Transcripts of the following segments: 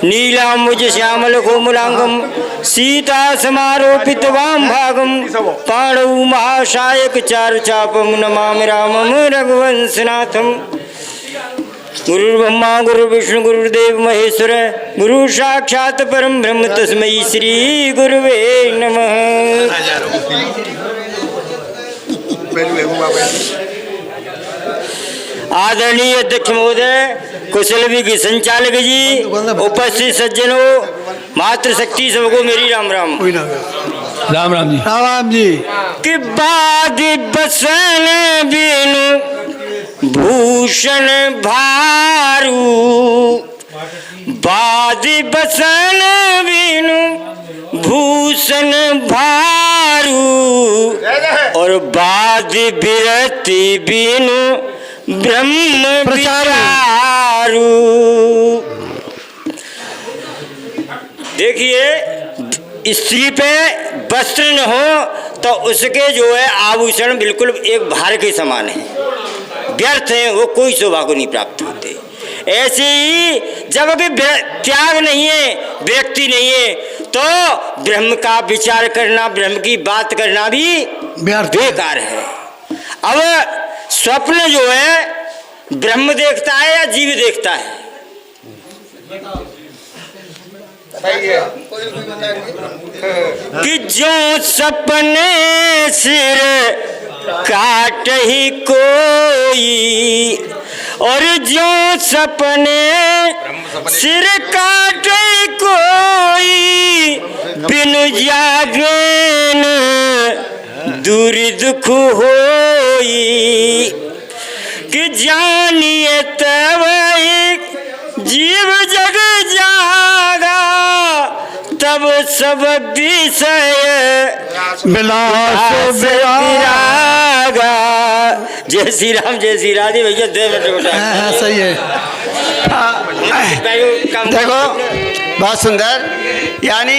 नीलाम्बुज श्यामल कोमलांगम सीता समारोपित वाम भागम पाणौ महाशायक चारु चापम नमामि रामम रघुवंशनाथम। गुरुर्ब्रह्मा गुरुर्विष्णु गुरुर्देव महेश्वर गुरु साक्षात परम ब्रह्म तस्मै श्री गुरुवे नमः। आदरणीय अध्यक्ष महोदय, कुशल विधि संचालक जी, उपस्थित सज्जनों, मातृशक्ति सबको मेरी राम राम। राम राम जी। राम राम जी। कि बाद बसन बिनु भूषण भारू, बाद बसन बिनु भूषण भारू, और बाद बिरति बिनु ब्रह्म विचारू। देखिए, स्त्री पे वस्त्र न हो तो उसके जो है आभूषण बिल्कुल एक भार के समान है, व्यर्थ है, वो कोई शोभा को नहीं प्राप्त होते। ऐसे ही जब भी त्याग नहीं है, व्यक्ति नहीं है, तो ब्रह्म का विचार करना, ब्रह्म की बात करना भी बेकार है। अब स्वप्न जो है ब्रह्म देखता है या जीव देखता है? कि जो सपने सिर काट ही कोई, और जो सपने सिर काट ही कोई, बिनु जागन दूर दुख होई। कि जानिए तब जीव जग जागा, तब सब विषय विलास विरागा। जय श्री राम, जय श्री राधे। भैया 2 मिनट हाँ, सही है। देखो बहुत सुंदर, यानी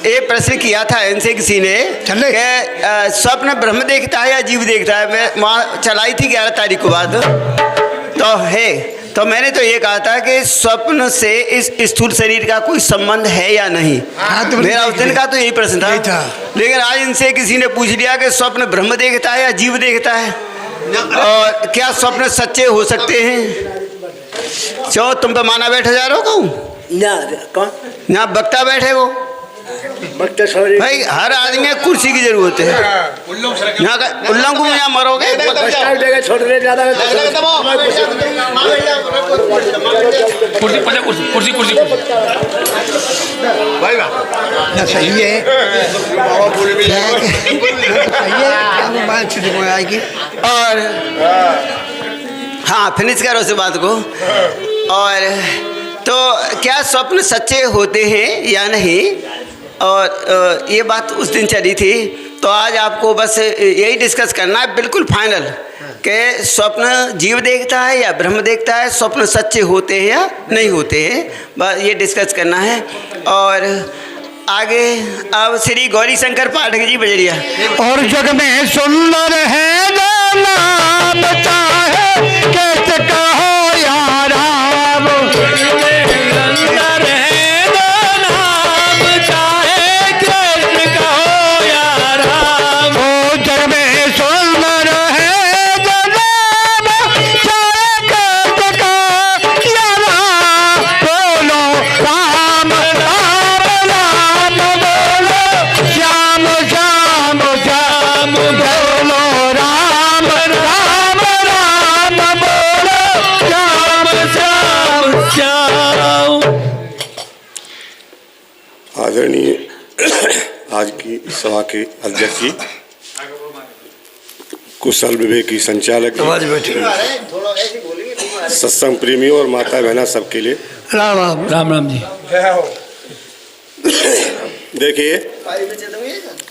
एक प्रश्न किया था इनसे किसी ने कि स्वप्न ब्रह्म देखता है या जीव देखता है। मैं वहाँ चलाई थी 11 तारीख को बात, तो है, तो मैंने तो ये कहा था कि स्वप्न से इस स्थूल शरीर का कोई संबंध है या नहीं। तो मेरा उस दिन का तो यही प्रश्न था। लेकिन आज इनसे किसी ने पूछ लिया कि स्वप्न ब्रह्म देखता है या जीव देखता है, और क्या स्वप्न सच्चे हो सकते हैं? चलो तुम तो माना बैठे जा रहे हो, कौन यहाँ वक्ता बैठे हो भाई। हर आदमी कुर्सी की जरूरत है। यहाँ का उल्लंघन को यहाँ मरोगे। कुर्सी सही है, और हाँ, फिनिश करो उस बात को। और तो क्या स्वप्न सच्चे होते हैं या नहीं, और ये बात उस दिन चली थी। तो आज आपको बस यही डिस्कस करना है, बिल्कुल फाइनल, कि स्वप्न जीव देखता है या ब्रह्म देखता है, स्वप्न सच्चे होते हैं या नहीं होते हैं, बस ये डिस्कस करना है। और आगे अब श्री गौरी शंकर पाठक जी बजरिया। और जग में सुंदर है नाम चाहे कैसे कहो यार, सुंदर है नाम चाहे कैसे कहो यार। ओ जग में सुंदर है नाम चाहे कैसे कहो यार। बोलो राम राम राम, बोलो श्याम श्याम श्याम, बोलो राम राम राम, बोलो श्याम श्याम श्याम। आदरणीय आज की सभा के अध्यक्ष जी, कुशल विवेकी संचालक, सत्संग प्रेमियों और माता बहना सबके लिए राम राम। राम राम जी। देखिए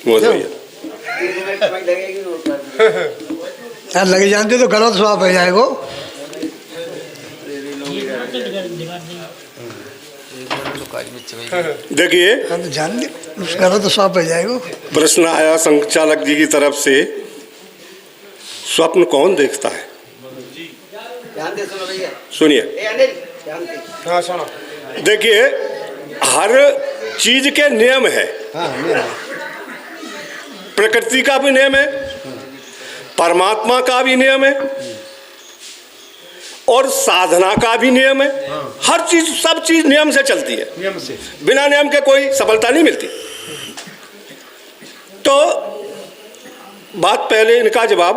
मोदी भैया, यार लगे जानते तो गलत स्वाप हो जाएगा। देखिए जान गलत तो स्वाप हो जाएगा। प्रश्न आया संचालक जी की तरफ से, स्वप्न कौन देखता है? सुनिए, देखिए हर चीज के नियम है। प्रकृति का भी नियम है, परमात्मा का भी नियम है और साधना का भी नियम है। हर चीज, सब चीज नियम से चलती है, नियम से। बिना नियम के कोई सफलता नहीं मिलती। तो बात पहले इनका जवाब,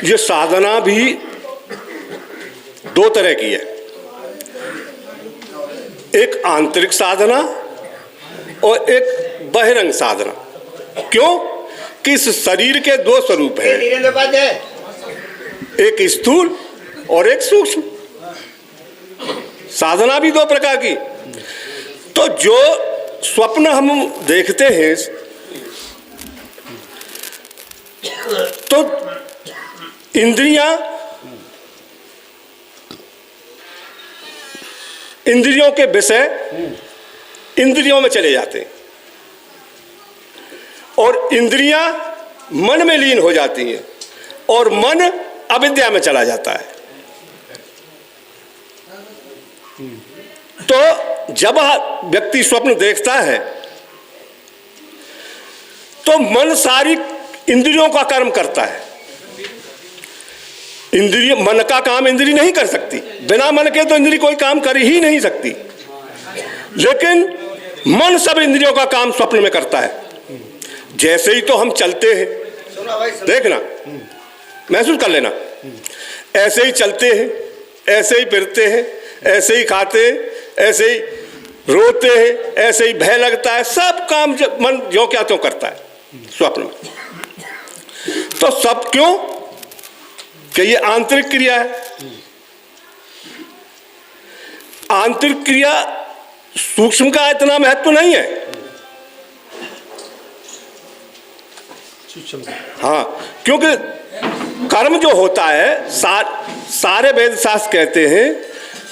ये साधना भी दो तरह की है, एक आंतरिक साधना और एक बहिरंग साधना। क्यों? कि इस शरीर के दो स्वरूप हैं, एक स्थूल और एक सूक्ष्म। साधना भी दो प्रकार की। तो जो स्वप्न हम देखते हैं तो इंद्रियों के विषय इंद्रियों में चले जाते हैं और इंद्रियां मन में लीन हो जाती हैं और मन अविद्या में चला जाता है। तो जब व्यक्ति स्वप्न देखता है तो मन सारी इंद्रियों का कर्म करता है। इंद्रिय, मन का काम इंद्री नहीं कर सकती, बिना मन के तो इंद्री कोई काम कर ही नहीं सकती, लेकिन मन सब इंद्रियों का काम स्वप्न में करता है। जैसे ही तो हम चलते हैं, देखना, महसूस कर लेना, ऐसे ही चलते हैं, ऐसे ही फिरते हैं, ऐसे ही खाते हैं, ऐसे ही रोते हैं, ऐसे ही भय लगता है, सब काम मन जो क्या तो करता है स्वप्न में। तो सब क्यों? कि ये आंतरिक क्रिया है। आंतरिक क्रिया सूक्ष्म का इतना महत्व नहीं है। हाँ, क्योंकि कर्म जो होता है, सारे वेद शास्त्र कहते हैं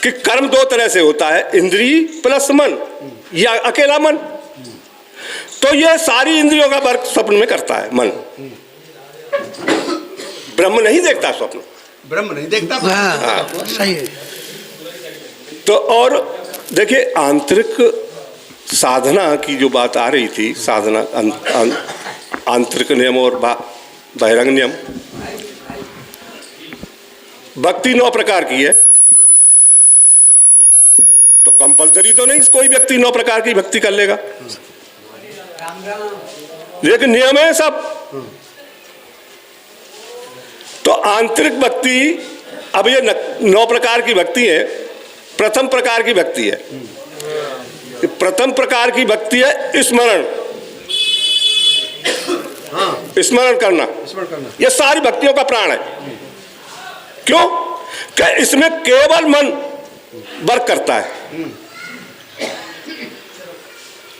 कि कर्म दो तरह से होता है, इंद्रिय प्लस मन या अकेला मन। तो ये सारी इंद्रियों का वर्क स्वप्न में करता है मन। ब्रह्म नहीं देखता स्वप्न, ब्रह्म नहीं देखता। हाँ, सही है। तो और देखिए, आंतरिक साधना की जो बात आ रही थी, साधना आंतरिक नियम और बहिरंग नियम। भक्ति 9 प्रकार की है, तो कंपलसरी तो नहीं कोई व्यक्ति 9 प्रकार की भक्ति कर लेगा, लेकिन नियम है सब। तो आंतरिक भक्ति, अब ये 9 प्रकार की भक्ति है। प्रथम प्रकार की भक्ति है, प्रथम प्रकार की भक्ति है स्मरण, स्मरण करना। ये सारी भक्तियों का प्राण है। क्यों? कि इसमें केवल मन वर्क करता है।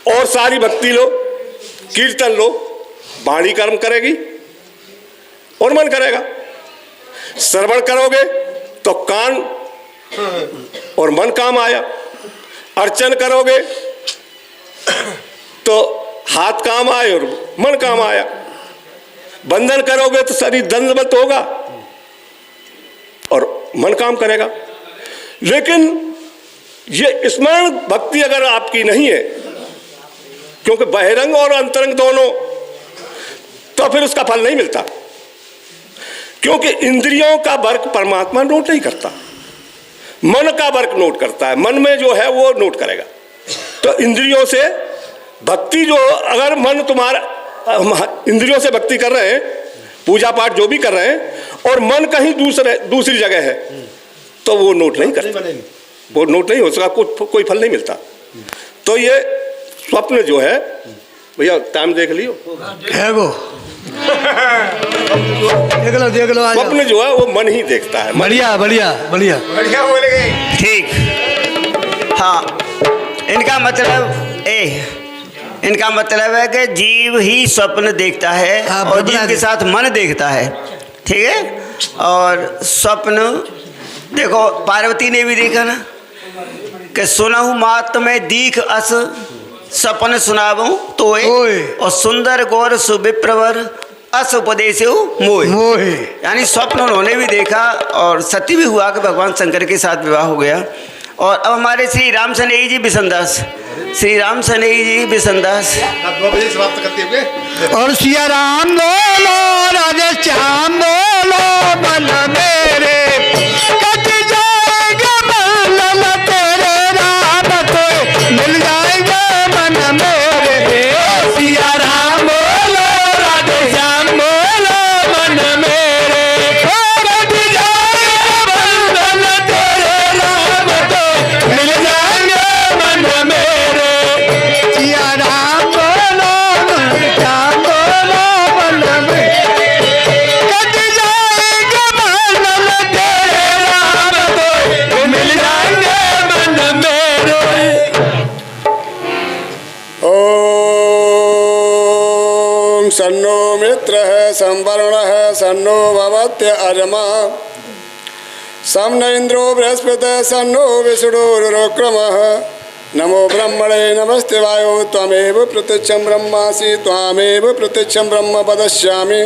और सारी भक्ति लो, कीर्तन लो, वाणी कर्म करेगी और मन करेगा। श्रवण करोगे तो कान और मन काम आया, अर्चन करोगे तो हाथ काम आए और मन काम आया, बंधन करोगे तो शरीर दंडवत होगा और मन काम करेगा। लेकिन ये स्मरण भक्ति अगर आपकी नहीं है, क्योंकि बहिरंग और अंतरंग दोनों, तो फिर उसका फल नहीं मिलता। क्योंकि इंद्रियों का वर्क परमात्मा नोट नहीं करता, मन का वर्क नोट करता है। मन में जो है वो नोट करेगा। तो इंद्रियों से भक्ति, जो अगर मन तुम्हारा इंद्रियों से भक्ति कर रहे हैं, पूजा पाठ जो भी कर रहे हैं, और मन कहीं दूसरी जगह है, तो वो नोट नहीं करता, वो नोट नहीं हो सका, कोई फल नहीं मिलता। तो ये स्वप्न जो है, भैया टाइम देख लियो, देख लो स्वप्न जो है वो मन ही देखता है। बढ़िया बढ़िया बढ़िया बढ़िया बोल गए, ठीक। हाँ, इनका मतलब है कि जीव ही स्वप्न देखता है। हाँ, और जीव के साथ मन देखता है, ठीक है। और स्वप्न देखो, पार्वती ने भी देखा ना कि सुनहु मात में दीख अस सपन सुनावूं तोए, और सुंदर गौर सुविप्रवर अस उपदेश मोहे। यानी स्वप्न उन्होंने भी देखा और सत्य भी हुआ कि भगवान शंकर के साथ विवाह हो गया। और अब हमारे श्री राम सनेही जी बिसनदास, श्री राम सनेही जी बिसनदास। और सिया राम बोलो राधे श्याम बोलो मन मेरे कट जाएगा मन तेरे राम तो मिल जाएगा मन मेरे। सिया राम बोलो राधे श्याम बोलो मन मेरे कट जाएगा मन तेरे राम तो मिल जाएगा मन मेरे। सिया राम बोलो श्याम बोलो मन मेरे कट जाएगा मन तेरे राम तो मिल जाएंगे मन मेरे। ओम सन्नो मित्र है संवर्ण है सन्नो भवत्य अर्मा सम न इंद्रो बृहस्पति सन्नो विष्णुरुक्रम नमो ब्रह्मणे नमस्ते वायो त्वमेव प्रत्यक्षं ब्रह्मासि त्वामेव प्रत्यक्षं ब्रह्म वदस्यामि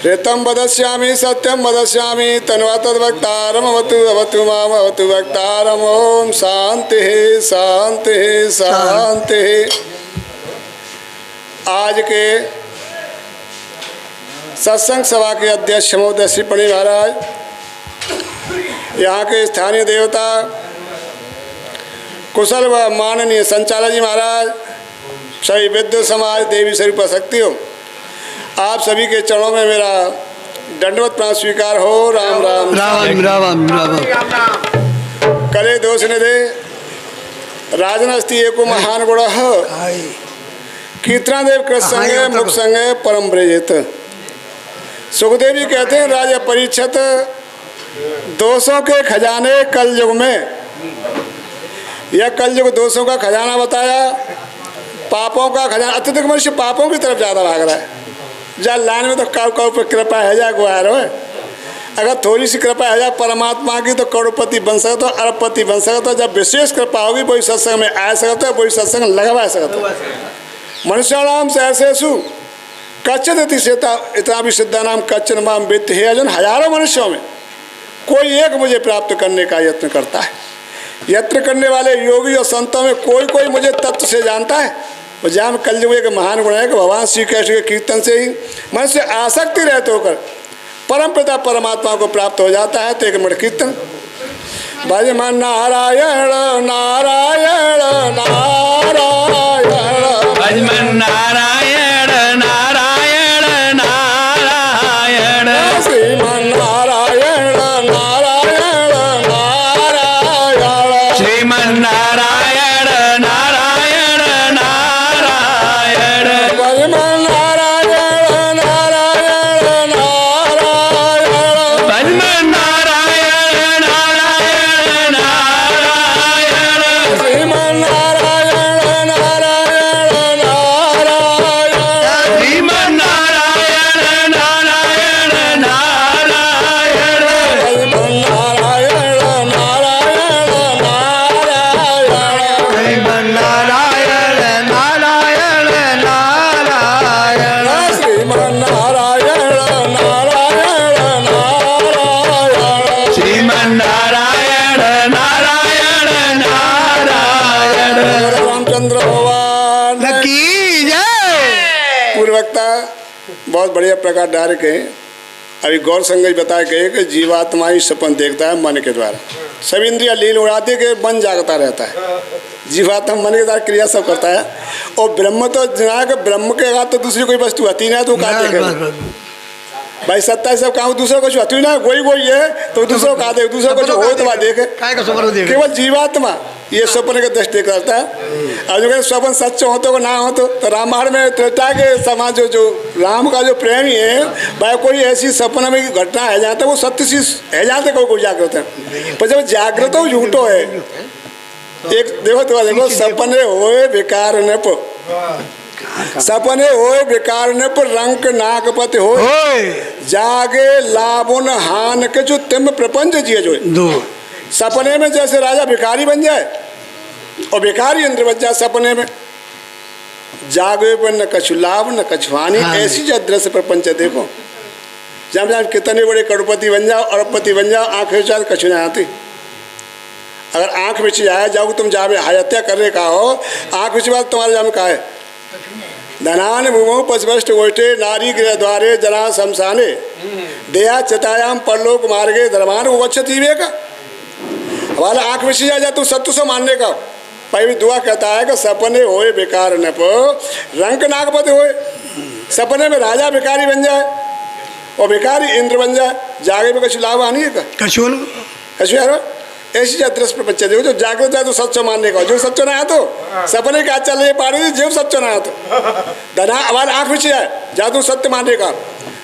ऋतं वदस्यामि सत्यं वदस्यामि तन्वा तद्वक्तारमवतु अवतु मामवतु वक्तारम्। ओम शांति शांति शांति। आज के सत्संग सभा के अध्यक्ष महोदय श्री पणी महाराज, यहाँ के स्थानीय देवता कुशल व माननीय संचालक जी महाराज, सभी विद्युत समाज, देवी स्वरूप शक्तियों, आप सभी के चरणों में मेरा दंडवत प्रणाम स्वीकार हो। राम राम राम राम राम। करे दोष निधे राजनस्ति एको महान गुण कीर्तनादेव कृष्ण संगे मुख संगे परम ब्रजेत। सुखदेव जी कहते हैं राजा परीक्षित, दोषों के खजाने कल युग में, यह कल युग दोषों का खजाना बताया, पापों का खजाना। अत्यधिक मनुष्य पापों की तरफ ज़्यादा भाग रहा है। जहाँ लाइन में तो काउ पर कृपा है जा गुहार हो, अगर थोड़ी सी कृपा है जा परमात्मा की तो करोड़पति बन सकता हो, अरबपति बन सकता हो। जब विशेष कृपा होगी वही सत्संग में आ सकता है, वही सत्संग लगवा सकता है। मनुष्याणाम सहस्रेषु कच्चित् इति सेता इतना भी सिद्धा नाम कच्चन माम वित्त है। अर्जुन, हजारों मनुष्यों में कोई एक मुझे प्राप्त करने का यत्न करता है। यत्न करने वाले योगी और संतों में कोई कोई मुझे तत्व से जानता है। और जहाँ में कलयुग एक महान गुण है कि भगवान श्री कृष्ण के कीर्तन से ही मनुष्य आसक्ति रहते होकर परम पिता परमात्मा को प्राप्त हो जाता है। तो एक मिनट कीर्तन भज मन नारायण नारायण नारायण भज मन नारायण नारायण नारायण श्रीमन नारायण नारायण नारायण श्रीमन नारायण नारायण नारायण भज मन नारायण नारायण नारायण भज मन नारायण नारायण नारायण श्रीमन नारायण नारायण नारायण श्रीमन नारायण नारायण नारायण भज मन नारायण नारायण नारायण नारायण नारायण श्रीमन नारायण नारायण नारायण श्रीमन नारायण नारायण नारायण रामचंद्र भगवान की जय। पूर्व वक्ता बहुत बढ़िया प्रकार डाल के अभी गौर संगत बताए गए कि जीवात्मा ही सपन देखता है मन के द्वारा। सभी इंद्रिया लील उड़ाते के मन जागता रहता है, जीवात्मा मन के द्वारा क्रिया सब करता है। और ब्रह्म तो जना के ब्रह्म के अगाध तो दूसरी कोई वस्तु आती ना, तो कहा देखेगा भाई सत्ता सब कहा दूसरा कुछ आती ना, कोई कोई है तो दूसरों को कहा दे, दूसरा कुछ हो तो बात देखे। केवल जीवात्मा ये स्वप्न के दृष्टि करता है। और जो स्वप्न सच हो तो ना हो तो रामायण में त्रेता के समाज जो राम का जो प्रेमी है भाई, कोई ऐसी सपना में घटना है जाता वो सत्य सी है जाते कोई जागृत है, पर जब जागृत हो झूठो है। एक देखो तो देखो सपने होए बेकार न पो, सपने होए बेकार न पर रंक नाकपति हो जागे लाभुन हान के जो तिम प्रपंच जिए जो सपने में जैसे राजा भिखारी बन जाए और भिखारी इंद्र बन जाए सपने में, जागे पर न कछु लाभ न कछु हानि। ऐसी जो दृश्य प्रपंच है देखो, जब जब कितने बड़े करोड़पति बन जाओ अरबपति बन जाओ, आंखें चार कछु नहीं आती। अगर आँख मिच जाए जाओ तुम जामे हत्या करने का हो, आँख मिच बात तुम्हारे जामे का है। धनान भूमो पशुष्ट गोष्ठे नारी गृह द्वारे जना शमशाने दया चतायाम परलोक मार्गे धर्मान वो अच्छा जीवे का वाला आँख मिच जाए तुम सत्य से मानने का। भाई दुआ कहता है कि सपने होए बेकार न पो रंग नागपति होए। सपने में राजा भिखारी बन जाए और भिखारी इंद्र बन जाए, जागे में कुछ लाभ आनी है का कछु यार ऐसी दृष्ट बच्चे देखो जो जागृत है तो सच्चो मानने का, जो सच्चो ना है तो सपने का चल रही पारी जीव सच्चो ना है तो धना हमारे आँख में जाए जा तू सत्य मानने का।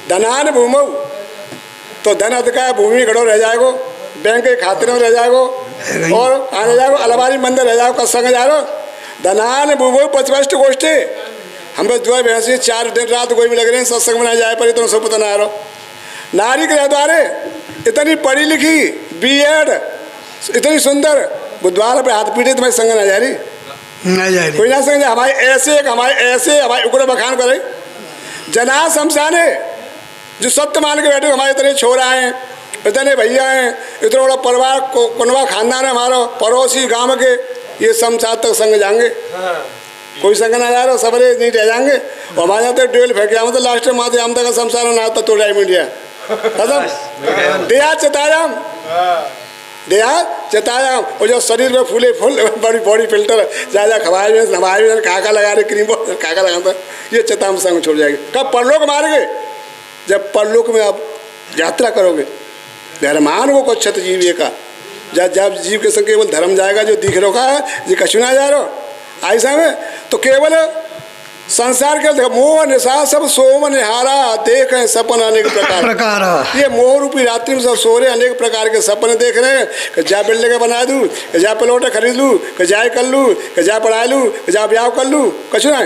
धनान भूमो तो धन अधिकार भूमि घड़ो रह जाएगो, बैंक के खाते में रह जाएगो और आने जाएगो अलमारी मंदिर रह जाओ कसंग जा रहा। धनान भूमो पचवष्ट गोष्ठी हम बस दुआ भैंसी 4 दिन रात कोई भी लग रहे हैं सत्संग में ना जाए पर इतना सब पता ना आ रहा। नारी के द्वारे इतनी पढ़ी लिखी B.Ed इतनी सुंदर बुधवार पे हाथ पीटे तुम्हारी संग ना जा रही कोई ना संग हमारे ऐसे हमारे उग्र बखान करे। जना शमशाने जो सत्य मान के बैठे हमारे इतने छोरा हैं, इतने भैया हैं, इतना बड़ा परिवार कुनवा खानदान है हमारा पड़ोसी गांव के, ये शमशान तक संग जाएंगे। कोई संग ना जा रहा सबरे नहीं रह जाएंगे। और हमारे यहाँ तो डेल फेंक गया मतलब लास्ट में माते हम तक शमशान ना आता तो डाई मीडिया खत्म। दया चतायाम दया चतायाम और जो शरीर में फूले फूल बड़ी बॉडी फिल्टर जा खवाए में नवाए में काका लगा रहे क्रीम काका लगाता ये चताम संग छोड़ जाएगी। कब परलोक मारेंगे जब परलोक में आप यात्रा करोगे धर्मान वो को क्षत जीव का जब जीव के संग केवल धर्म जाएगा जो दिख रहा है जी कछु ना जा रहा ऐसा में तो केवल संसार के मोह निशा सब सोम निहारा देख हैं सपन अनेक प्रकार ये मोह रूपी रात्रि में सब सो रहे अनेक प्रकार के सपने देख रहे हैं कि जा बिल्डिंग का बना दूँ कि जा प्लॉट खरीद लूँ कि जाए कर लूँ कि जा पढ़ा लूँ कि जा ब्याह कर लूँ कछु ना।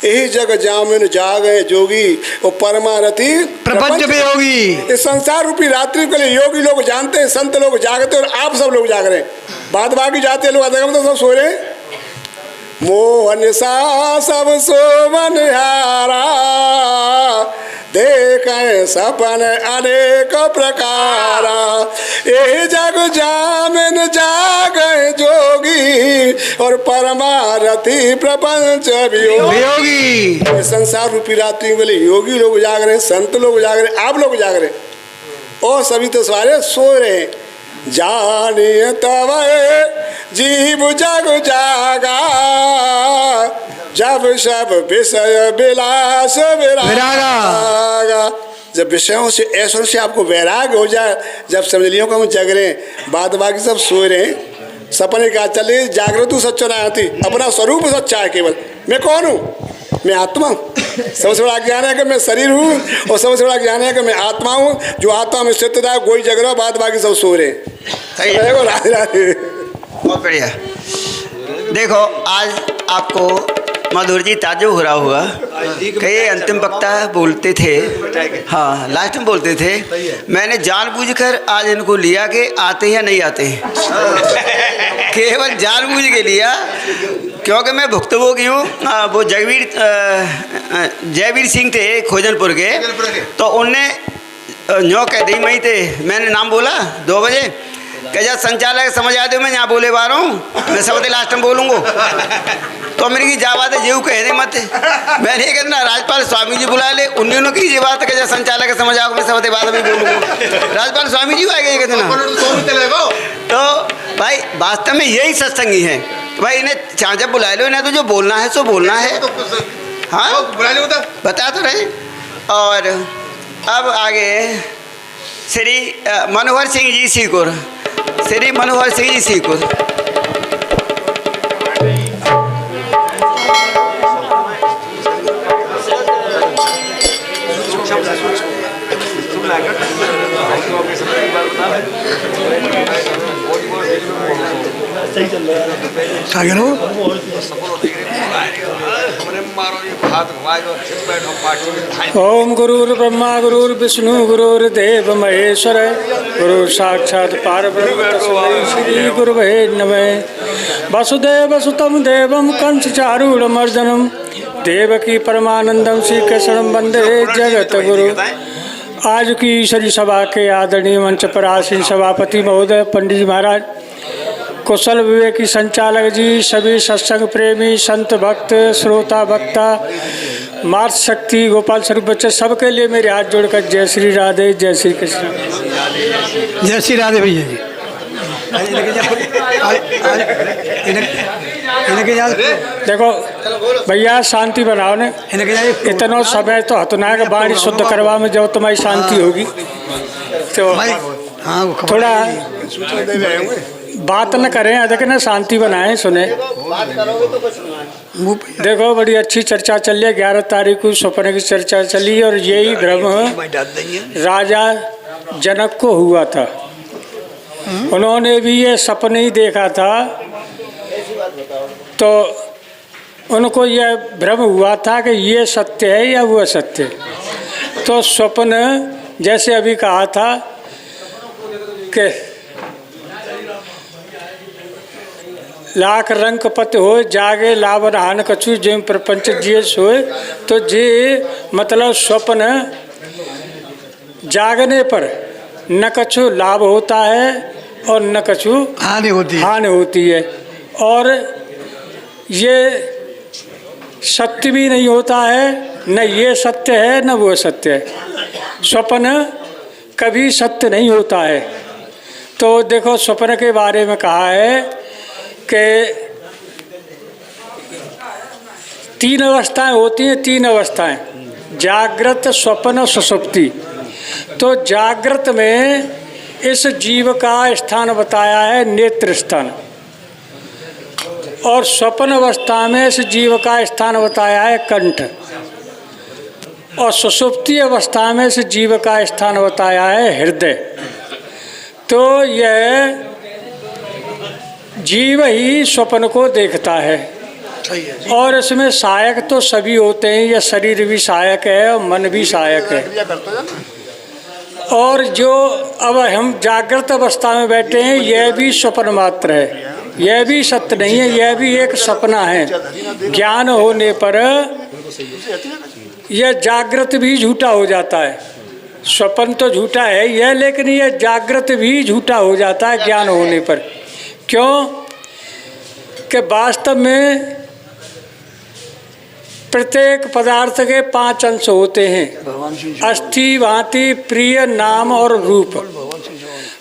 यही जग जामिन जागे जोगी वो परमारथी प्रपंच में योगी। इस संसार रूपी रात्रि के लिए योगी लोग जानते हैं, संत लोग जागते और आप सब लोग जाग रहे हैं। बाद बाकी जाते हैं लोग तो सब सो रहे हैं। मोहन सा सब सोवन हारा देखें सपन अनेक प्रकारा यही जग जामिन जागे जोगी और परमारथी प्रपंच योगी। संसार रूपी रात्रि के लिए योगी लोग जाग रहे हैं, संत लोग जाग रहे हैं, आप लोग जाग रहे हैं और सभी तो सारे सो रहे हैं। जानिए तब जीव जग जागा जब सब विषय विलास विरागा। जब विषयों से ऐश्वर्य से आपको वैराग हो जाए, जब समझलियों को हम जग रहे हैं बाद बाकी सब सो रहे हैं सपने का चले जागृत सच्चा ना आती अपना स्वरूप सच्चा है। केवल मैं कौन हूँ? मैं आत्मा हूँ। सबसे बड़ा ज्ञान है कि मैं शरीर हूँ और सबसे बड़ा ज्ञान है कि मैं आत्मा हूँ। जो आत्मा में स्थित है कोई जग रहा बाद बाकी सब सो रहे हैं। राधे राधे। बहुत बढ़िया। देखो आज आपको मधुर जी ताजुब हो रहा होगा कि ये अंतिम वक्ता बोलते थे, हाँ लास्ट में बोलते थे। मैंने जानबूझकर आज इनको लिया कि आते हैं या नहीं आते हैं केवल जानबूझ के लिया क्योंकि मैं भुक्तभोगी हूँ। वो जयवीर सिंह थे खोजनपुर के, तो उनने न्यो कह दी मई थे मैंने नाम बोला 2 बजे क्या जा संचालक समझ आते हो मैं यहाँ बोले पा रहा हूँ मैं सब लास्ट में बोलूँगा तो मेरी की जा बात है जेऊ कह दे मत। मैंने ये कहना राजपाल स्वामी जी बुला ले उन्होंने की ये बात क्या संचालक समझ आओ मैं सब बात में बोलूँगा। राजपाल स्वामी जी आएगा ये कहना। तो भाई वास्तव में यही सत्संगी है भाई, इन्हें चाचा बुला लो, इन्हें तो जो बोलना है सो बोलना है। हाँ बता तो रहे। और अब आगे श्री मनोहर सिंह जी सीकुर, श्री मनोहर सिंह जी सीकुर। ओम गुरुर्ब्रह्मा गुरुर्विष्णु गुरुर्देव महेश्वर गुरु साक्षात् परब्रह्म तस्मै श्री गुरुवे नमः। वसुदेव सुतं देवं कंस चारूढमर्दनं देवकी परमानंदम श्री कृष्णं वंदे जगत गुरु। आज की ईश्वरी सभा के आदरणीय मंच पर आसीन सभापति महोदय पंडित जी महाराज, कुशल विवेकी संचालक जी, सभी सत्संग प्रेमी, संत भक्त, श्रोता वक्ता, मार्ग शक्ति, गोपाल स्वरूप बच्चे, सबके लिए मेरे हाथ जोड़कर जय श्री राधे, जय श्री कृष्ण। जय श्री राधे भैया जी। देखो भैया शांति बनाओ ने, इतना समय तो हतना का बाणी शुद्ध करवा में जब तुम्हारी शांति होगी तो थोड़ा बात न करें, अधिक न शांति बनाएं, सुने। देखो बड़ी अच्छी चर्चा चल रही है। 11 तारीख को सपने की चर्चा चली और यही भ्रम राजा जनक को हुआ था। उन्होंने भी ये सपने ही देखा था, तो उनको यह भ्रम हुआ था कि ये सत्य है या वो सत्य है। तो स्वप्न जैसे अभी कहा था कि लाख रंग पत हो जागे लाभ हान कछु जिम प्रपंच जिये सोए। तो जे मतलब स्वप्न जागने पर न कछु लाभ होता है और न कछु हानि होती है और ये सत्य भी नहीं होता है, न ये सत्य है न वो सत्य है। स्वप्न कभी सत्य नहीं होता है। तो देखो स्वप्न के बारे में कहा है कि 3 अवस्थाएं होती हैं, 3 अवस्थाएं, जागृत, स्वप्न, सुषुप्ति। तो जागृत में इस जीव का स्थान बताया है नेत्र स्थान, और स्वप्न अवस्था में इस जीव का स्थान बताया है कंठ, और सुषुप्ति अवस्था में इस जीव का स्थान बताया है हृदय। तो यह जीव ही स्वप्न को देखता है और इसमें सहायक तो सभी होते हैं। यह शरीर भी सहायक है और मन भी सहायक है। और जो अब हम जागृत अवस्था में बैठे हैं यह भी स्वप्न मात्र है, यह भी सत्य नहीं है, यह भी एक सपना है। ज्ञान होने पर यह जागृत भी झूठा हो जाता है। स्वप्न तो झूठा है यह, लेकिन यह जागृत भी झूठा हो जाता है ज्ञान होने पर। क्यों कि वास्तव में प्रत्येक पदार्थ के 5 अंश होते हैं, अस्थि, भांति, प्रिय, नाम और रूप।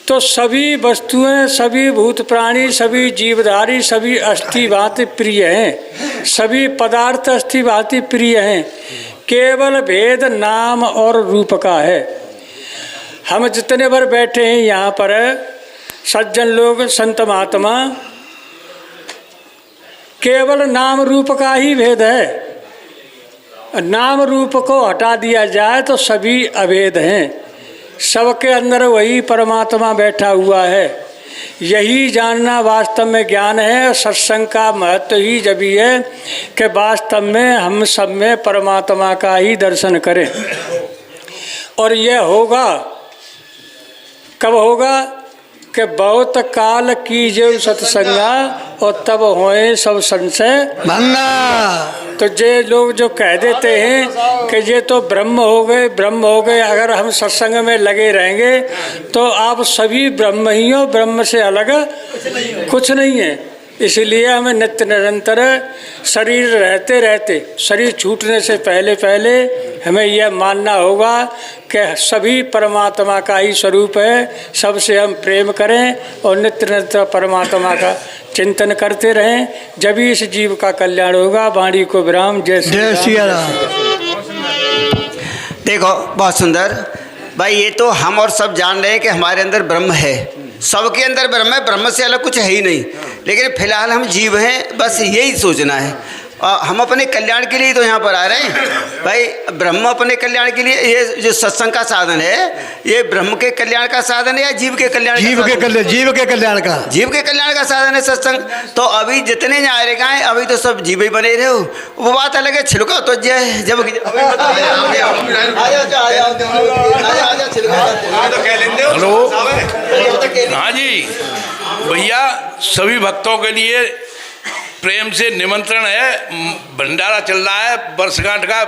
तो सभी वस्तुएं, सभी भूत प्राणी, सभी जीवधारी, सभी अस्थि भांति प्रिय हैं। सभी पदार्थ अस्थि भांति प्रिय हैं, केवल भेद नाम और रूप का है। हम जितने बार बैठे हैं यहाँ पर सज्जन लोग, संत महात्मा, केवल नाम रूप का ही भेद है। नाम रूप को हटा दिया जाए तो सभी अभेद हैं। सबके अंदर वही परमात्मा बैठा हुआ है। यही जानना वास्तव में ज्ञान है। और सत्संग का महत्व ही जब ही है कि वास्तव में हम सब में परमात्मा का ही दर्शन करें। और यह होगा कब होगा कि बहुत काल कीजिए सत्संगा और तब होए सब संशय भंगा। तो ये लोग जो कह देते हैं कि ये तो ब्रह्म हो गए, ब्रह्म हो गए, अगर हम सत्संग में लगे रहेंगे तो आप सभी ब्रह्म ही हो, ब्रह्म से अलग कुछ नहीं है। इसलिए हमें नित्य निरंतर शरीर रहते रहते, शरीर छूटने से पहले पहले हमें यह मानना होगा कि सभी परमात्मा का ही स्वरूप है। सबसे हम प्रेम करें और नित्य निरंतर परमात्मा का चिंतन करते रहें, जब ही इस जीव का कल्याण होगा। वाणी को विराम। जय श्री राम। देखो बहुत सुंदर भाई, ये तो हम और सब जान रहे हैं कि हमारे अंदर ब्रह्म है, सबके अंदर ब्रह्म है, ब्रह्म से अलग कुछ है ही नहीं। लेकिन फिलहाल हम जीव हैं, बस यही सोचना है। और हम अपने कल्याण के लिए तो यहाँ पर आ रहे हैं भाई। ब्रह्म अपने कल्याण के लिए, ये जो सत्संग का साधन है ये ब्रह्म के कल्याण का साधन है या जीव के कल्याण? जीव के कल्याण का साधन है सत्संग। तो अभी जितने जा रहे हैं अभी तो सब जीव ही बने रहे हो, वो बात अलग है। छिड़को तो जब हेलो, हाँ जी भैया, सभी भक्तों के लिए प्रेम से निमंत्रण है। भंडारा चल रहा है वर्षगांठ का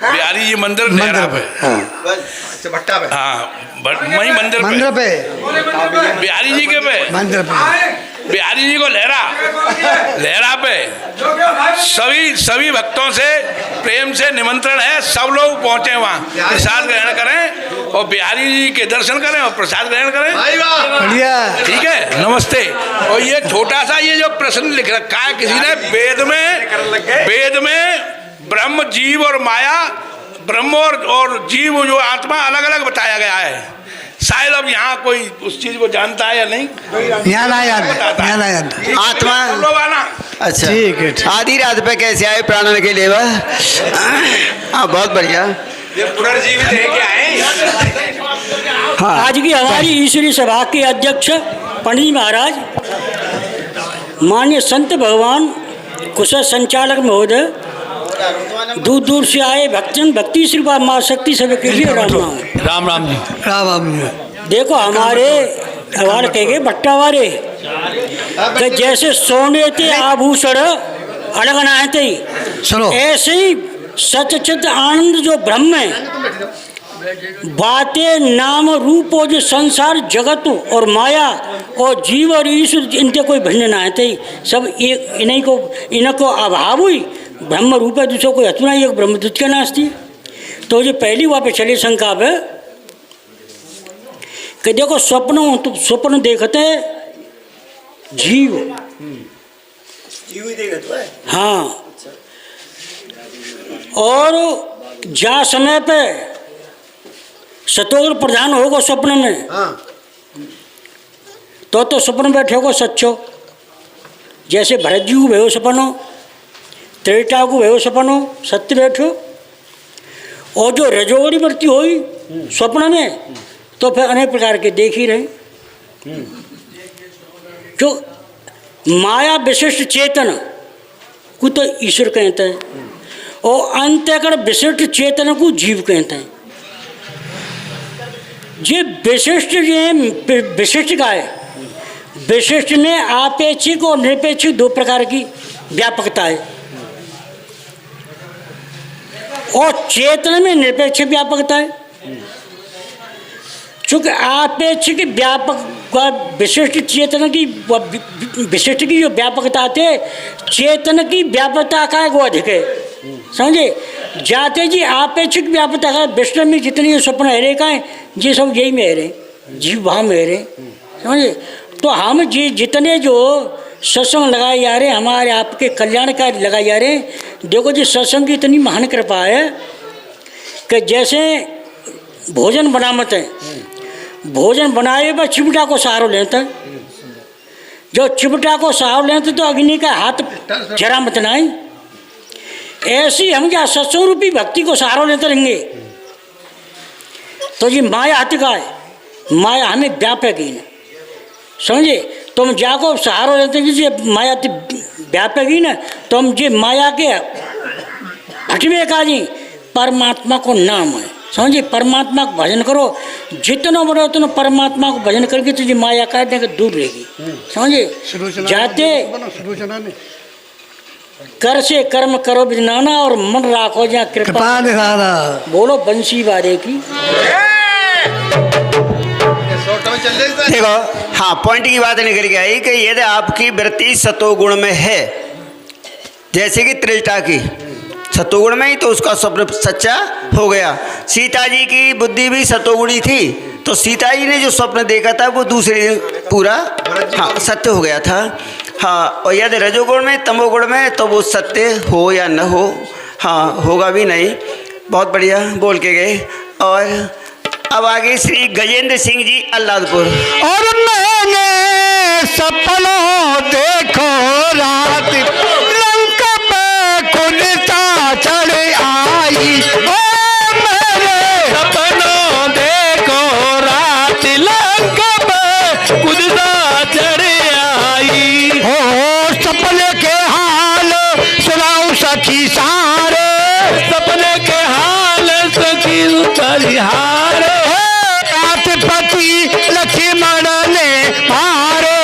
बिहारी जी मंदिर नेहरा पे, भट्टा पे, हाँ वही मंदिर पे बिहारी जी के पे मंदिर पे। बिहारी जी को लहरा पे सभी भक्तों से प्रेम से निमंत्रण है, सब लोग पहुंचे वहाँ, प्रसाद ग्रहण करें और बिहारी जी के दर्शन करें और प्रसाद ग्रहण करें। बढ़िया। ठीक है, नमस्ते। और ये छोटा सा ये जो प्रश्न लिख रखा है किसी ने, वेद में ब्रह्म जीव और माया, ब्रह्म और जीव जो आत्मा अलग अलग बताया गया है। शायद अब यहाँ कोई उस चीज को जानता है या नहीं, यहाँ ना याद आत्मा लोग आना। अच्छा ठीक है, आधी रात पे कैसे आए प्राणन के लिए वह? हाँ बहुत बढ़िया। ये पुनर्जीवित है क्या है? हाँ आज की हमारी ईश्वरी सभा के अध्यक्ष पंडित महाराज, माननीय संत भगवान, कुशल संचालक महोदय, दूर दूर से आए भक्तजन, भक्ति श्री माँ शक्ति सभी के लिए राम राम। राम जी। राम देखो हमारे अवार कह गए बट्टा वारे कि जैसे सोने ते आभूषण अलग नाते सुनो। ऐसे ही सच्चित आनंद जो ब्रह्म है, बातें नाम रूप और जो संसार जगत और माया और जीव और ईश्वर, इनके कोई भिन्न ना है, सब एक इनको अभाव हुई ब्रह्म रूप है, दूसरा कोई हतुना ही एक ब्रह्मदूत के नास्ती। तो जो पहली वहाँ पे चले शंका है कि देखो स्वप्न देखते जीव, हाँ, और जा समय पे सतोग्र प्रधान होगा स्वप्न में, तो स्वप्न बैठे होगा सच्चो, जैसे भरत जी को भयो सपनो, त्रेता को भयो सपनो, सत्य बैठो। और जो रजोगरी वृत्ति हुई स्वप्न में, तो फिर अनेक प्रकार के देख ही रहे। जो माया विशिष्ट चेतन को तो ईश्वर कहते हैं, और अंतःकरण विशिष्ट चेतन को जीव कहते हैं। ये विशिष्ट का है, विशिष्ट में आपेक्षिक और निरपेक्षिक दो प्रकार की व्यापकता है, और चेतन में निरपेक्ष व्यापकता है। चूंकि आपेक्षिक व्यापक विशिष्ट चेतन की विशिष्ट की जो व्यापकता थे, चेतन की व्यापकता का वो अधिक है, समझे। जाते जी आपेक्षिक व्यापकता का विष्णु में जितनी स्वप्न है का है, ये सब यही में है, जीव भाव में है, समझे। तो हम जी जितने जो सत्संग लगाए जा रहे, हमारे आपके कल्याण का लगाए जा रहे, देखो जी सत्संग की इतनी महान कृपा है कि जैसे भोजन बनामत है, भोजन बनाए वह चिमटा को सहारो लेते हैं, जो चिमटा को सहारो लेते तो अग्नि का हाथ जरा मत नाई, ऐसी हम क्या सत्संग रूपी भक्ति को सहारो लेते रहेंगे। तो ये माया हाथ का है, माया हमें व्यापक ही न, समझे। तुम जाको सहारो लेते कि माया व्यापक ही न, तुम जे माया के हटवे का जी परमात्मा को नाम है, समझिए। परमात्मा को भजन करो, जितना बड़ो उतना परमात्मा को भजन करके तुझे माया काटने के दूर रहेगी, समझिए। जाते कर से कर्म करो बिजनाना, और मन राखो जहाँ कृपा निधाना। बोलो बंसी वारे की। देखो, हाँ, पॉइंट की बात निकल के आई कि यदि आपकी वृत्ति सतोगुण में है, जैसे कि त्रेता की सतोगुण में ही, तो उसका स्वप्न सच्चा हो गया। सीता जी की बुद्धि भी सतोगुणी थी, तो सीता जी ने जो स्वप्न देखा था वो दूसरे पूरा हाँ सत्य हो गया था। हाँ, और यदि रजोगुण में तमोगुण में, तो वो सत्य हो या न हो, हाँ होगा भी नहीं। बहुत बढ़िया बोल के गए। और अब आगे श्री गजेंद्र सिंह जी अल्लाहपुर। और मैंने सपनों देखो रात, लंका पे खुदता चढ़ आई। ओ मेरे सपनों देखो रात, लंका पे खुदता चढ़ आई। हो सपने के हाल सुनाऊं सखी सारे, सपने के हाल सखी उतरिहारे। राष्ट्रपति लक्ष्मण ने मारे,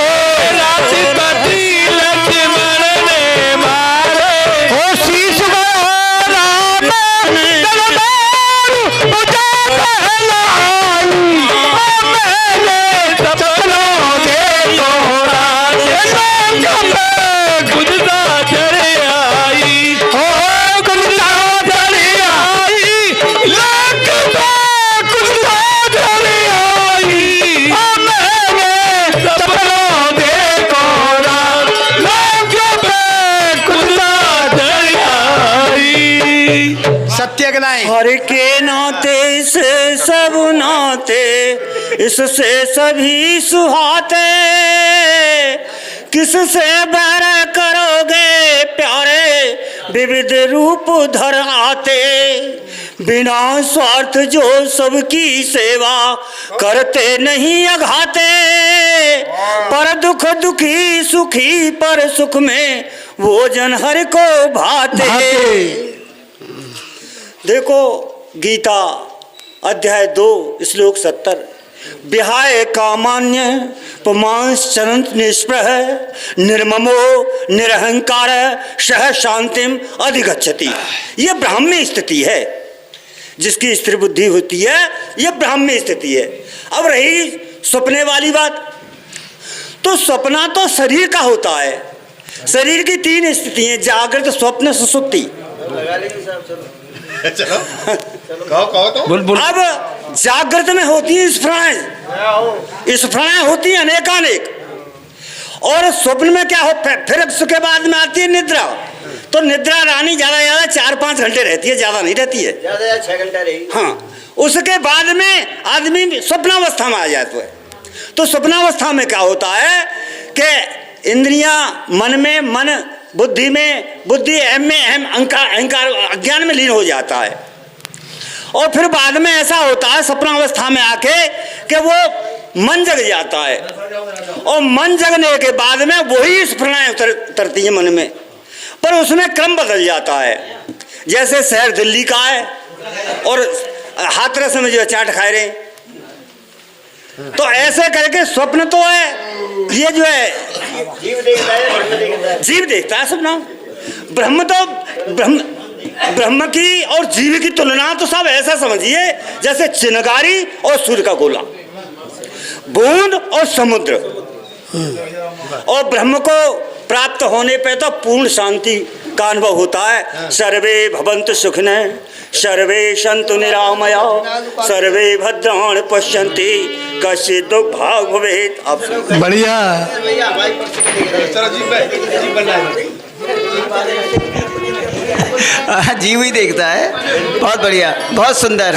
राष्ट्रपति लक्ष्मण ने मारे। ओ शीश राम दरबार मुझे पहलाई। ओ मैंने सपनों देखो रात, गिनाएं। हर के नाते से सब नाते, इससे सभी सुहाते, किससे बैर करोगे प्यारे, विविध रूप धर आते, बिना स्वार्थ जो सबकी सेवा, करते नहीं अघाते, पर दुख दुखी सुखी पर सुख में, वो जन हर को भाते। देखो गीता अध्याय 2 श्लोक 70, विहाय कामान्य पुमांस चरंत निष्प्रह, निर्ममो निरहंकार सह शांतिम अधिगच्छति। ये ब्राह्मी स्थिति है, जिसकी स्थिर बुद्धि होती है, ये ब्राह्मी स्थिति है। अब रही सपने वाली बात, तो सपना तो शरीर का होता है। शरीर की 3 स्थितियां, जागृत स्वप्न सुषुप्ति। कहो तो बुलबुल अब जागृत में होती है स्फुरणाएं, स्फुरणाएं होती हैं अनेकानेक, और स्वप्न में क्या हो, फिर उसके बाद में आती है निद्रा। तो निद्रा रानी ज्यादा 4-5 घंटे रहती है, ज्यादा नहीं रहती है, ज्यादा 6 घंटा रही। हाँ, उसके बाद में आदमी स्वप्नावस्था में आ जाता है। तो स्वप्नावस्था में क्या होता है कि इंद्रियां मन में, मन बुद्धि में, बुद्धि अहम में, अहम अहंकार अज्ञान में लीन हो जाता है। और फिर बाद में ऐसा होता है स्वप्नावस्था में आके कि वो मन जग जाता है, और मन जगने के बाद में वही स्फुरणाएं उतरती हैं मन में, पर उसमें क्रम बदल जाता है। जैसे शहर दिल्ली का है और हाथरस में जो चाट खाए रहे, तो ऐसे करके स्वप्न तो है, ये जो है जीव देखता है, ब्रह्म देखता है। जीव देखता है सपना। ब्रह्म तो ब्रह्म की और जीव की तुलना तो सब ऐसा समझिए जैसे चिनगारी और सूर्य का गोला, बूंद और समुद्र। और ब्रह्म को प्राप्त होने पे तो पूर्ण शांति का अनुभव होता है। सर्वे भवन्तु सुखिनः, सर्वे सन्तु निरामया, सर्वे भद्राणि पश्यन्ति, कश्चित् दुर्भाग् भवेत्। आप बढ़िया। भैया हमारी जीव ही देखता है। बहुत बढ़िया, बहुत सुंदर।